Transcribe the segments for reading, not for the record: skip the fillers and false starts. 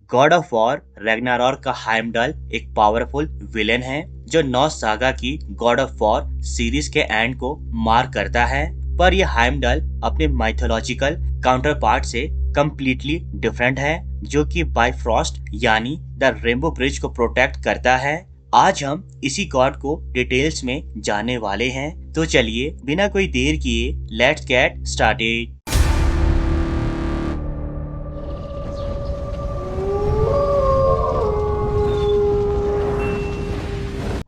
God of war Ragnarok का हाइमडल एक powerful villain है जो नॉर्स सागा की गॉड ऑफ वॉर सीरीज के एंड को मार करता है। पर यह हाइमडल अपने माइथोलॉजिकल काउंटरपार्ट से कम्प्लीटली डिफरेंट है, जो कि बाइफ्रॉस्ट यानी द रेनबो ब्रिज को प्रोटेक्ट करता है। आज हम इसी गॉड को डिटेल्स में जानने वाले हैं, तो चलिए बिना कोई देर किए let's get started.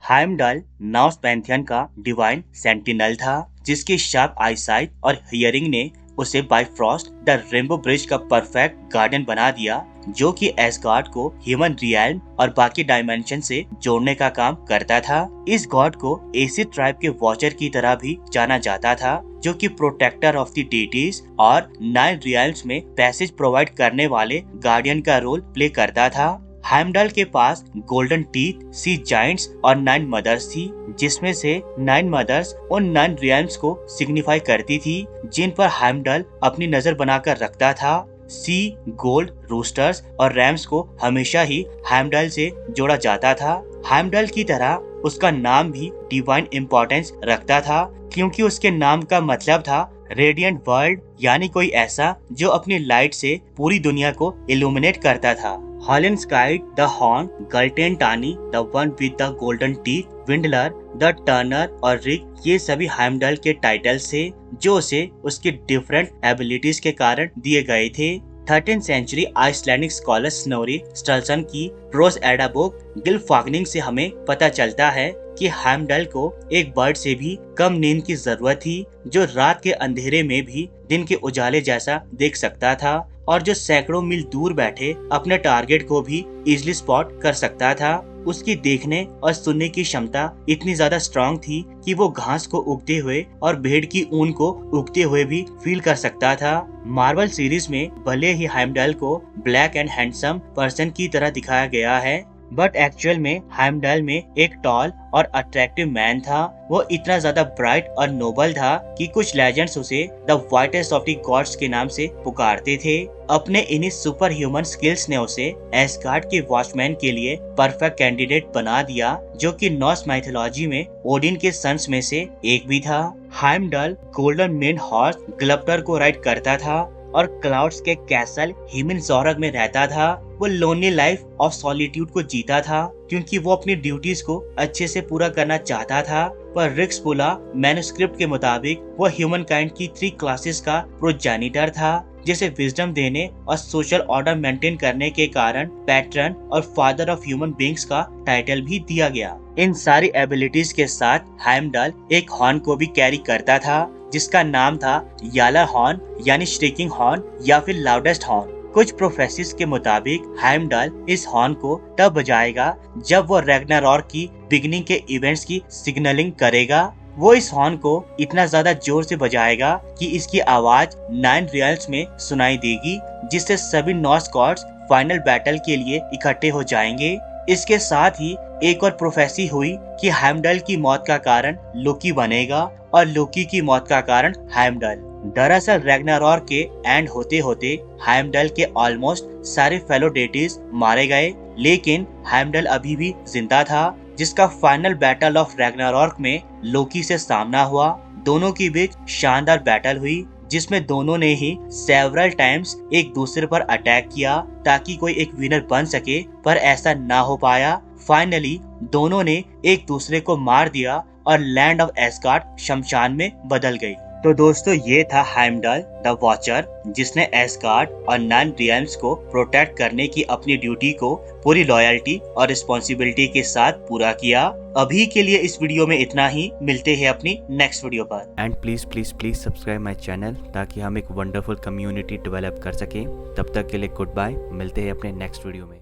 Heimdall Norse pantheon का डिवाइन सेंटिनल था, जिसकी शार्प आईसाइट और हियरिंग ने उसे बाइफ्रॉस्ट द रेनबो ब्रिज का परफेक्ट गार्डियन बना दिया, जो कि एसगार्ड को ह्यूमन रियल्म और बाकी डायमेंशन से जोड़ने का काम करता था। इस गॉड को एसिड ट्राइब के वॉचर की तरह भी जाना जाता था, जो कि प्रोटेक्टर ऑफ द डेटीज और 9 रियल्म्स में पैसेज प्रोवाइड करने वाले गार्डियन का रोल प्ले करता था। हाइमडल के पास गोल्डन टीथ, सी जाइंट्स और 9 मदर्स थी, जिसमें से 9 मदर्स उन 9 रियल्म्स को सिग्निफाई करती थी जिन पर हाइमडल अपनी नजर बनाकर रखता था। सी, गोल्ड, रूस्टर्स और रैम्स को हमेशा ही हाइमडल से जोड़ा जाता था। हाइमडल की तरह उसका नाम भी डिवाइन इम्पोर्टेंस रखता था, क्योंकि उसके नाम का मतलब था रेडिएंट वर्ल्ड, यानी कोई ऐसा जो अपनी लाइट से पूरी दुनिया को इल्यूमिनेट करता था। Hallinskidi the horn, Gullintanni the one with the golden teeth, Vindler the turner और रिक, ये सभी हाइमडल के टाइटल्स थे जो उसे उसकी डिफरेंट एबिलिटीज के कारण दिए गए थे। 13th century Icelandic scholar Snorri Sturluson की प्रोस एडा बुक गिल्फाग्निंग से हमें पता चलता है कि हाइमडल को एक बर्ड से भी कम नींद की जरूरत थी, जो रात के अंधेरे में भी दिन के उजाले जैसा देख सकता था और जो सैकड़ों मील दूर बैठे अपने टारगेट को भी इजिली स्पॉट कर सकता था। उसकी देखने और सुनने की क्षमता इतनी ज्यादा स्ट्रांग थी कि वो घास को उगते हुए और भेड़ की ऊन को उगते हुए भी फील कर सकता था। मार्वल सीरीज में भले ही हाइमडल को ब्लैक एंड हैंडसम पर्सन की तरह दिखाया गया है, बट एक्चुअल में हाइमडल में एक टॉल और अट्रैक्टिव मैन था। वो इतना ज्यादा ब्राइट और नोबल था कि कुछ लेजेंड्स उसे the whitest of the gods के नाम से पुकारते थे। अपने इन्हीं सुपर ह्यूमन स्किल्स ने उसे एसगार्ड के वॉचमैन के लिए परफेक्ट कैंडिडेट बना दिया, जो कि नॉर्स माइथोलॉजी में ओडिन के सन्स में से एक भी था। हाइमडल गोल्डन मेन हॉर्स ग्लप्टर को राइड करता था और क्लाउड्स के कैसल हिमिनजोरग में रहता था। वो लोनली लाइफ ऑफ सॉलिट्यूड को जीता था, क्योंकि वो अपनी ड्यूटीज को अच्छे से पूरा करना चाहता था। पर रिक्सपुला मैन्युस्क्रिप्ट के मुताबिक वो ह्यूमन काइंड की 3 क्लासेस का प्रोजेनिटर था, जिसे विजडम देने और सोशल ऑर्डर मेंटेन करने के कारण पैट्रन और फादर ऑफ ह्यूमन बीइंग्स का टाइटल भी दिया गया। इन सारी एबिलिटीज के साथ हाइमडल एक हॉर्न को भी कैरी करता था, जिसका नाम था यालर हॉर्न, यानी श्रीकिंग हॉर्न या फिर लाउडेस्ट हॉर्न। कुछ प्रोफेसिस के मुताबिक हाइमडल इस हॉर्न को तब बजाएगा जब वो रैग्नारॉक की बिगिनिंग के इवेंट्स की सिग्नलिंग करेगा। वो इस हॉर्न को इतना ज्यादा जोर से बजाएगा कि इसकी आवाज 9 रियल्म्स में सुनाई देगी, जिससे सभी नॉर्स गॉड्स फाइनल बैटल के लिए इकट्ठे हो जाएंगे। इसके साथ ही एक और प्रोफेसी हुई कि हाइमडल की मौत का कारण लोकी बनेगा और लोकी की मौत का कारण हाइमडल। दरअसल रैग्नारॉक के एंड होते होते हाइमडल के ऑलमोस्ट सारे फेलो डेटीज मारे गए, लेकिन हाइमडल अभी भी जिंदा था, जिसका फाइनल बैटल ऑफ रैग्नारॉक में लोकी से सामना हुआ। दोनों के बीच शानदार बैटल हुई, जिसमें दोनों ने ही सेवरल टाइम्स एक दूसरे पर अटैक किया ताकि कोई एक विनर बन सके, पर ऐसा ना हो पाया। फाइनली दोनों ने एक दूसरे को मार दिया और लैंड ऑफ एसगार्ड शमशान में बदल गई। तो दोस्तों, ये था हाइमडल द वॉचर, जिसने एसगार्ड और 9 रियल्म्स को प्रोटेक्ट करने की अपनी ड्यूटी को पूरी लॉयल्टी और रिस्पॉन्सिबिलिटी के साथ पूरा किया। अभी के लिए इस वीडियो में इतना ही, मिलते हैं अपनी नेक्स्ट वीडियो पर। And please please please subscribe my channel, ताकि हम एक वंडरफुल कम्युनिटी डेवलप कर सकें। तब तक के लिए गुड बाय, मिलते हैं अपने नेक्स्ट वीडियो में।